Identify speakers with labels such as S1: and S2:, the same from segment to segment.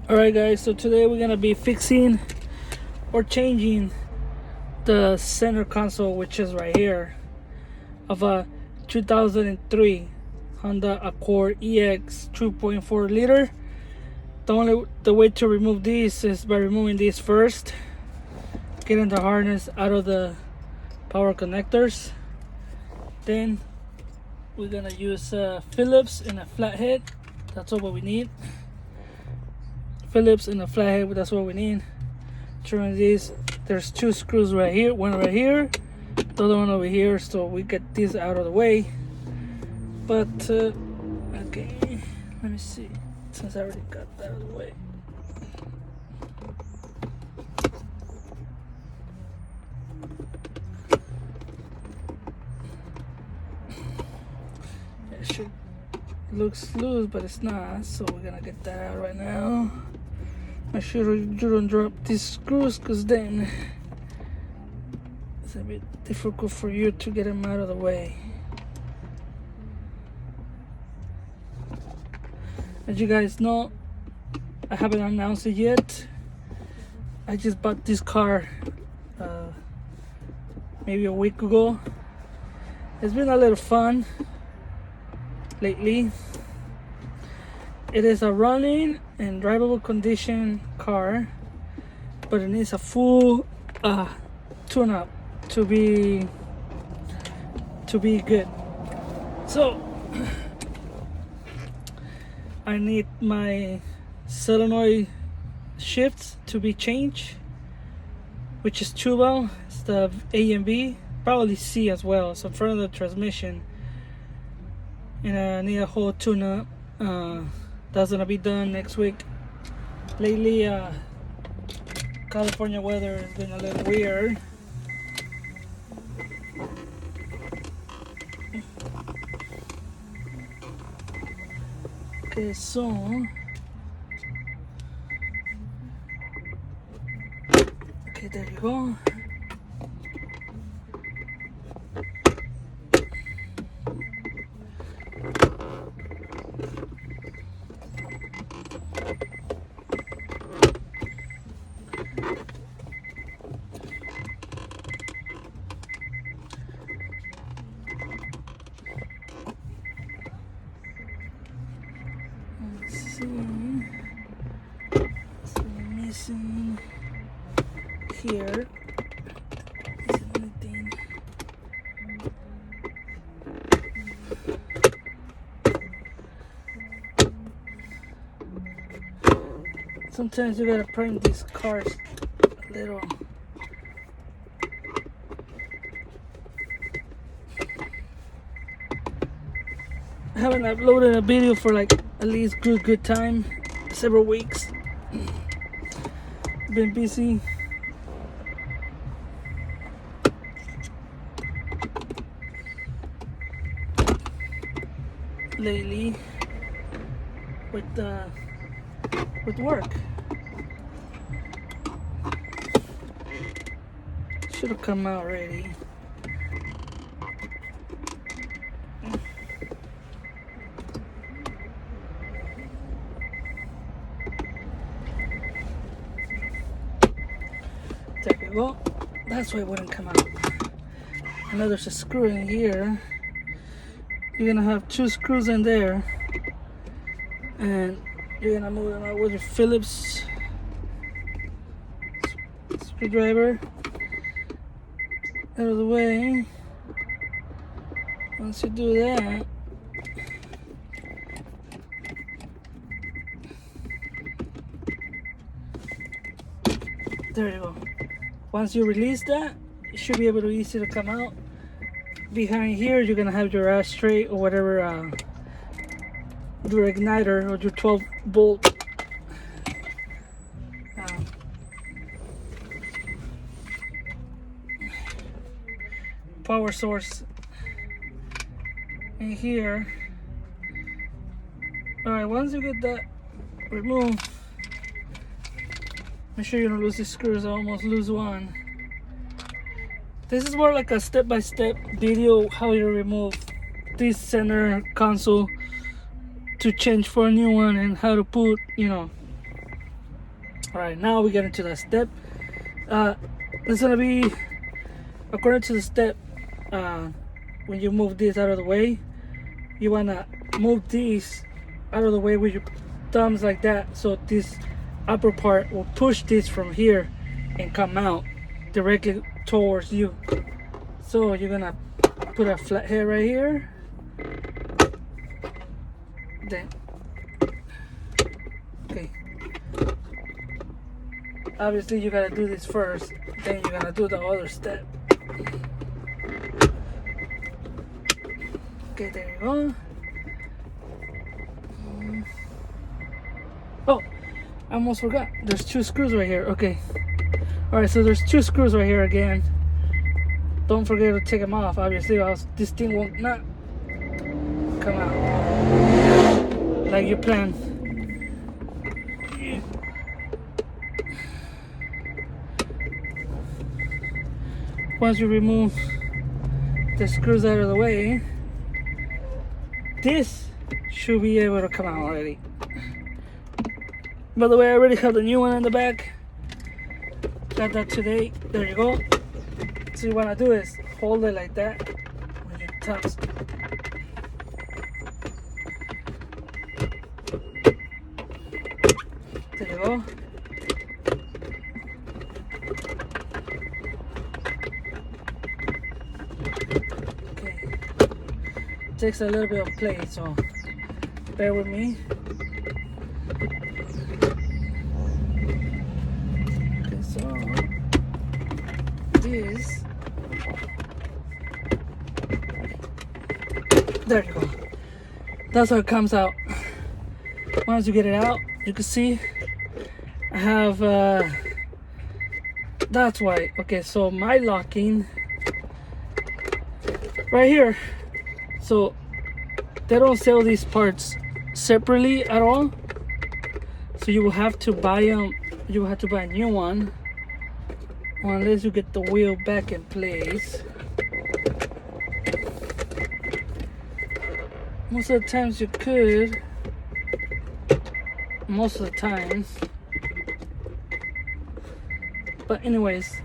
S1: Alright guys, so today we're gonna be fixing or changing the center console, which is right here, of a 2003 Honda Accord EX 2.4 liter. The way to remove these is by removing these first, getting the harness out of the power connectors. Then we're gonna use Phillips and a flathead. That's all what we need. Phillips and a flathead, that's what we need. Turn these. There's two screws right here, one right here, the other one over here, so we get these out of the way. But okay, let me see, since I already got that out of the way. It should looks loose, but it's not, so we're gonna get that out right now. Make sure you don't drop these screws, because then it's a bit difficult for you to get them out of the way. As you guys know, I haven't announced it yet. I just bought this car maybe a week ago. It's been a little fun lately. It is a running and drivable condition car, but it needs a full tune-up to be good. So I need my solenoid shifts to be changed, which is 2-valve. It's the A and B, probably C as well. So in front of the transmission, and I need a whole tune-up. That's gonna be done next week. Lately, California weather has been a little weird. Okay, so okay, there you go. So missing here isn't anything. Sometimes you gotta prime these cars a little. I haven't uploaded a video for like at least good time, several weeks. Been busy. Lately with work. Should have come out already. There we go. That's why it wouldn't come out. And now there's a screw in here. You're gonna have two screws in there, and you're gonna move them out with your Phillips screwdriver out of the way. Once you do that, there you go. Once you release that, it should be able to easy to come out. Behind here, you're gonna have your ashtray or whatever, your igniter or your 12-volt power source in here. All right, once you get that removed, make sure you don't lose these screws. I almost lose one. This is more like a step-by-step video how you remove this center console to change for a new one, and how to put, All right, now we get into the step. It's gonna be according to the step. When you move this out of the way, you wanna move these out of the way with your thumbs like that, so this upper part will push this from here and come out directly towards you. So you're gonna put a flat head right here, then okay, obviously you gotta do this first, then you're gonna do the other step. Okay, there you go. Oh, I almost forgot. There's 2 screws right here. Okay. Alright, so there's 2 screws right here again. Don't forget to take them off, obviously, or else this thing will not come out like you planned. Once you remove the screws out of the way, this should be able to come out already. By the way, I already have the new one in the back. Got that today. There you go. So you want to do is hold it like that with your thumbs. There you go. Okay. Takes a little bit of play, so bear with me. Okay, so this, there you go. That's how it comes out. Once you get it out, you can see I have that's why. Okay, so my locking right here, so they don't sell these parts separately at all, so you will have to buy them. You will have to buy a new one unless you get the wheel back in place. Most of the times you could. Most of the time. But anyways,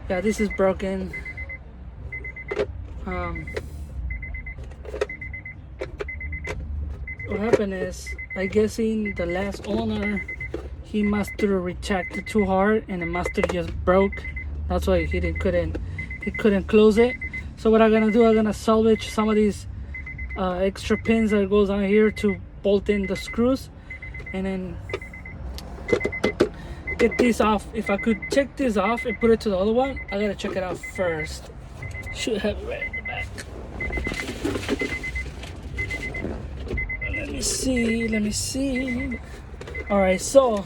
S1: yeah, this is broken. What happened is, I guessing the last owner, he must have retracted too hard and the master just broke. That's why he couldn't close it. So what I'm gonna do, I'm gonna salvage some of these extra pins that goes on here to bolt in the screws, and then get this off. If I could check this off and put it to the other one, I gotta check it out first. Should have it right in the back. Let me see. Alright, so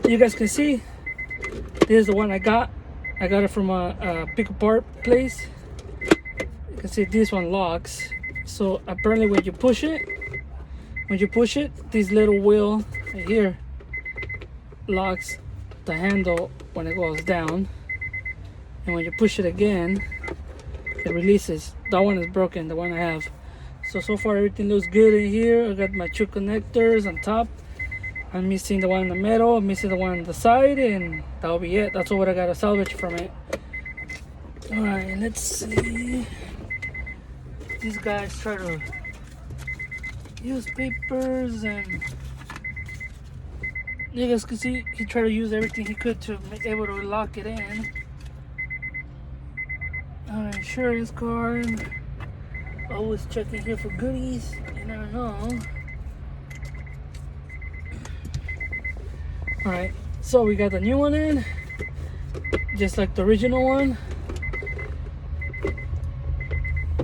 S1: you guys can see this is the one I got it from a pick apart place. You can see this one locks. So apparently when you push it, this little wheel right here locks the handle when it goes down, and when you push it again, it releases. That one is broken, the one I have. So far everything looks good in here. I got my 2 connectors on top. I'm missing the one in the middle, I'm missing the one on the side, and that'll be it. That's what I gotta salvage from it. Alright, let's see. These guys try to use papers, and you guys can see he tried to use everything he could to be able to lock it in. Our insurance card. Always checking here for goodies. You never know. Alright, so we got the new one in, just like the original one.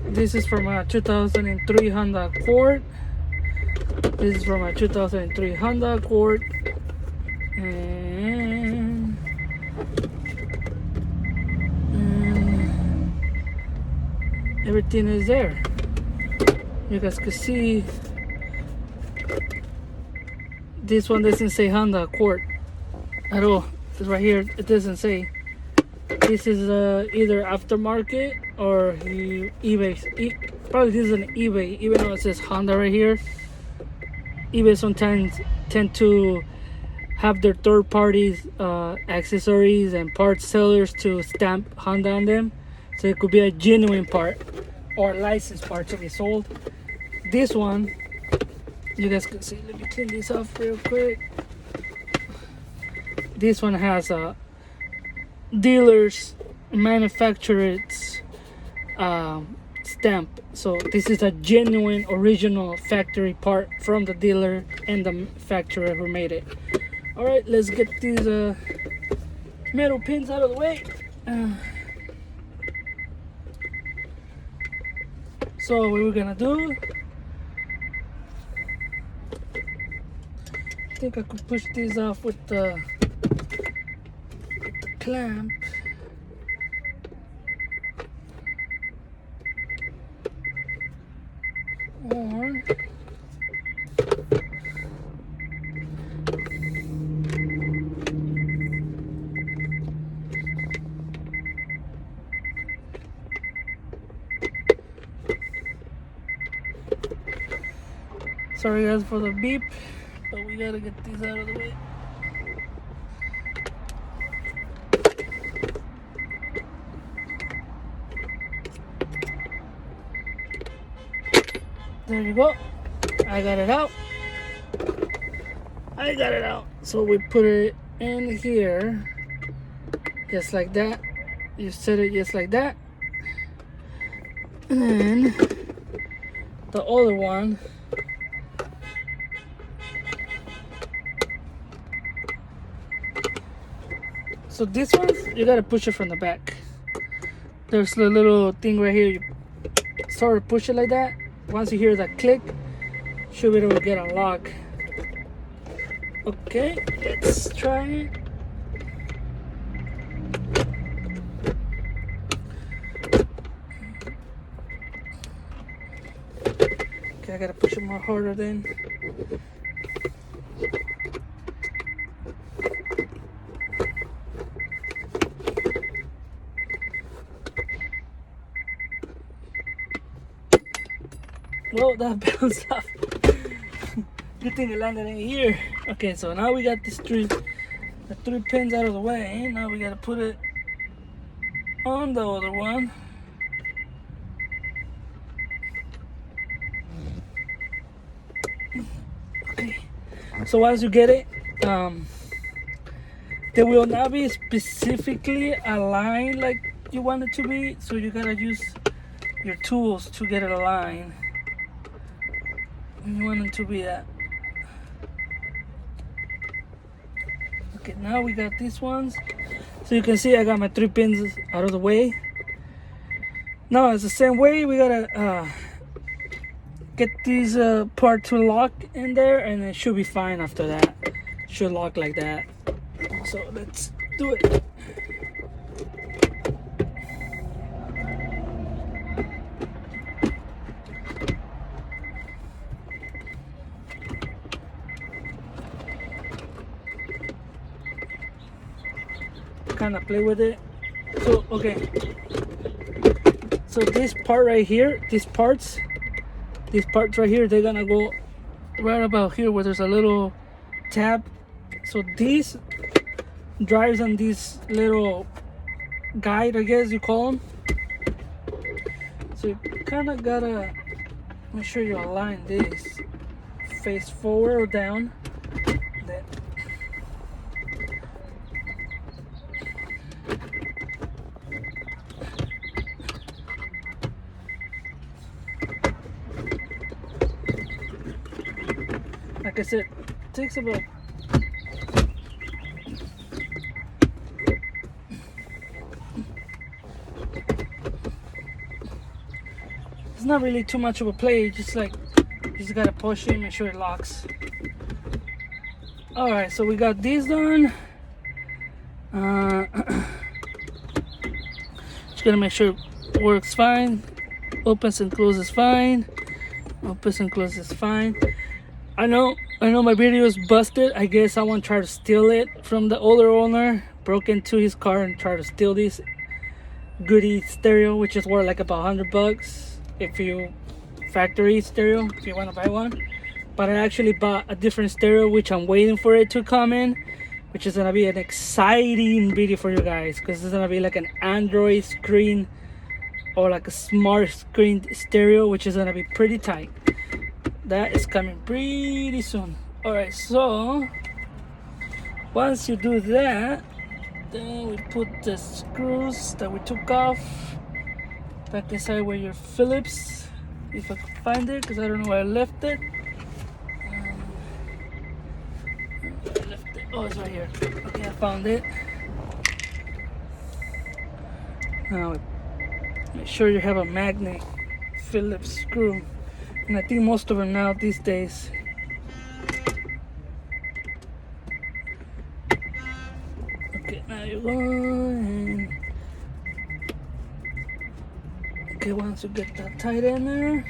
S1: This is from a 2003 Honda Accord. This is from a 2003 Honda Accord. And everything is there. You guys can see this one doesn't say Honda Accord at all. It's right here, it doesn't say. This is either aftermarket or eBay. Probably this is an eBay, even though it says Honda right here. eBay sometimes tend to have their third parties accessories and parts sellers to stamp Honda on them, so it could be a genuine part or licensed part to be sold. This one, you guys can see, let me clean this off real quick. This one has a dealer's manufacturer's stamp, so this is a genuine original factory part from the dealer and the manufacturer who made it. All right, let's get these metal pins out of the way. So what we're gonna do, I think I could push these off with the clamp. Or sorry guys for the beep, but we gotta get these out of the way. There you go. I got it out. So we put it in here, just like that. You set it just like that. And then the other one, so this one, you gotta push it from the back. There's a little thing right here. You sort of push it like that. Once you hear that click, should be able to get a lock. Okay, let's try it. Okay, I gotta push it more harder then. Well, that bounced off. Good thing it landed in here. Okay, so now we got the three pins out of the way. Now we gotta put it on the other one. Okay, so once you get it, there will not be specifically aligned like you want it to be, so you gotta use your tools to get it aligned. You want it to be that. Okay, now we got these ones. So you can see I got my 3 pins out of the way. Now it's the same way. We gotta get these part to lock in there, and it should be fine after that. Should lock like that. So let's do it. Kind of play with it. So okay, so this part right here, these parts right here, they're gonna go right about here where there's a little tab. So these drives on this little guide, I guess you call them. So you kind of gotta make sure you align this face forward or down. Then like I said, it takes about it's not really too much of a play, just like you just gotta push it, make sure it locks. Alright, so we got these done. Just gotta make sure it works fine. Opens and closes fine. Opens and closes fine. I know my video is busted. I guess someone tried to steal it from the older owner, broke into his car and tried to steal this goodie stereo, which is worth like about $100 if you factory stereo, if you want to buy one. but I actually bought a different stereo, which I'm waiting for it to come in, which is gonna be an exciting video for you guys, because it's gonna be like an Android screen or like a smart screen stereo, which is gonna be pretty tight. That is coming pretty soon. All right, so once you do that, then we put the screws that we took off back inside where your Phillips, if I can find it, because I don't know where I left it. Oh, it's right here. Okay, I found it. Now make sure you have a magnet Phillips screw, and I think most of them now these days. Okay, now you go, and okay, once you get that tight in there,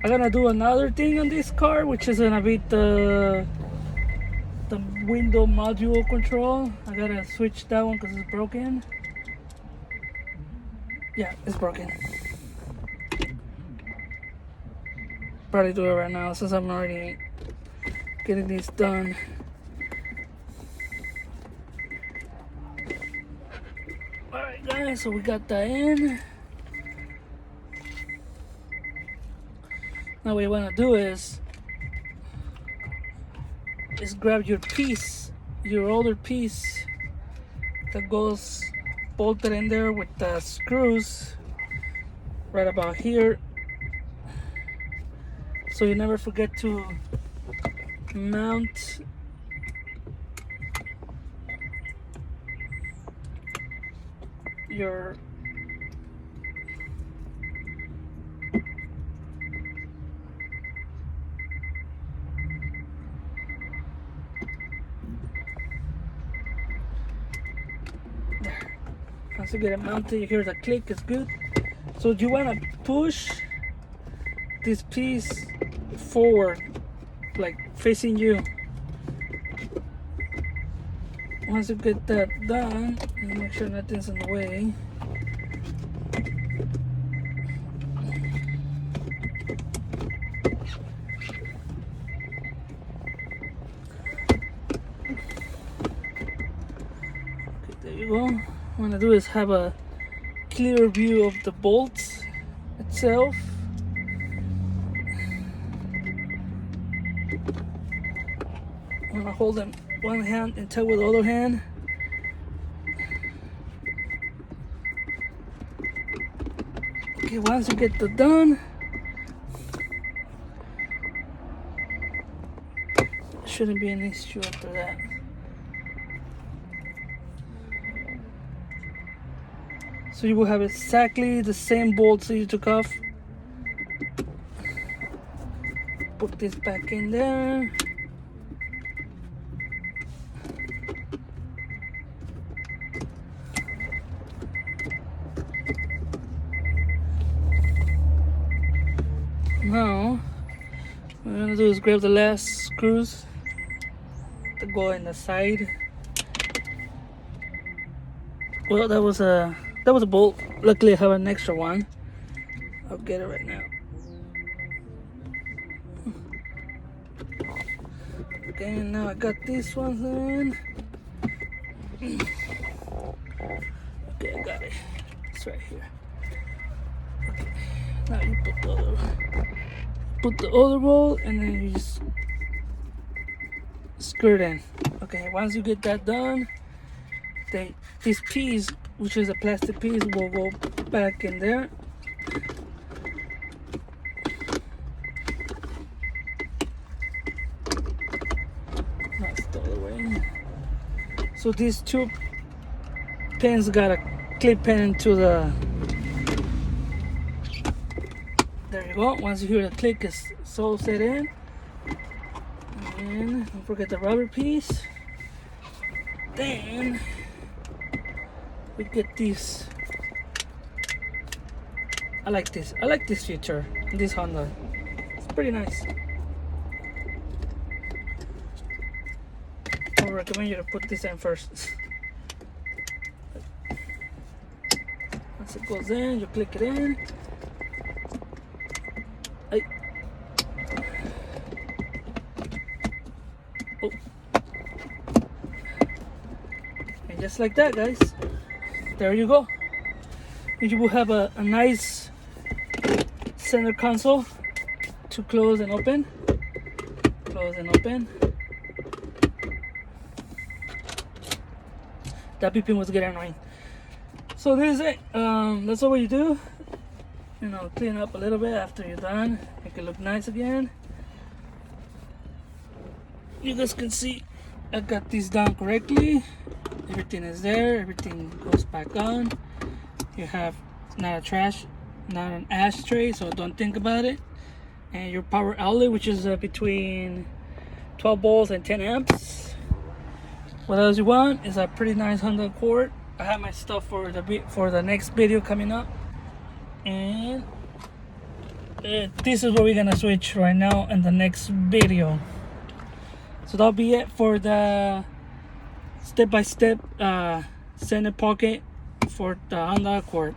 S1: I'm gonna do another thing on this car, which is gonna be the window module control. I gotta switch that one because it's broken. Yeah, it's broken. Probably do it right now since I'm already getting this done. Alright guys, so we got that in. Now what you want to do is grab your piece, your older piece that goes bolted in there with the screws right about here, so you never forget to mount your once you get it mounted, you hear the click, it's good. So you want to push this piece forward, like facing you. Once you get that done, make sure nothing's in the way. Okay, there you go. What I'm gonna do is have a clear view of the bolts itself. I'm gonna hold them one hand and tug with the other hand. Okay, once you get that done, shouldn't be an issue after that. So you will have exactly the same bolts that you took off. Put this back in there. Now, what we're gonna do is grab the last screws that go in the side. Well, that was a bolt. Luckily, I have an extra one. I'll get it right now. Okay, now I got these ones in. Okay, I got it. It's right here. Okay. Now you put the other roll, and then you just screw it in. Okay, once you get that done, then this piece, which is a plastic piece, will go back in there. That's the other way. So these two pins got a clip in into the. There you go. Once you hear the click, it's so set in. And don't forget the rubber piece. Then we get these. I like this. I like this feature in this Honda. It's pretty nice. I would recommend you to put this in first. Once it goes in, you click it in. Oh. And just like that, guys, there you go. You will have a nice center console to close and open. Close and open. That beeping was getting annoying. So this is it. That's all you do. You know, clean up a little bit after you're done. Make it look nice again. You guys can see I got this done correctly. Everything is there. Everything goes back on. You have not an ashtray, so don't think about it. And your power outlet, which is between 12 volts and 10 amps. What else you want is a pretty nice Honda Accord. I have my stuff for the next video coming up, and this is what we're gonna switch right now in the next video. So that'll be it for the step-by-step center pocket for the Honda Accord.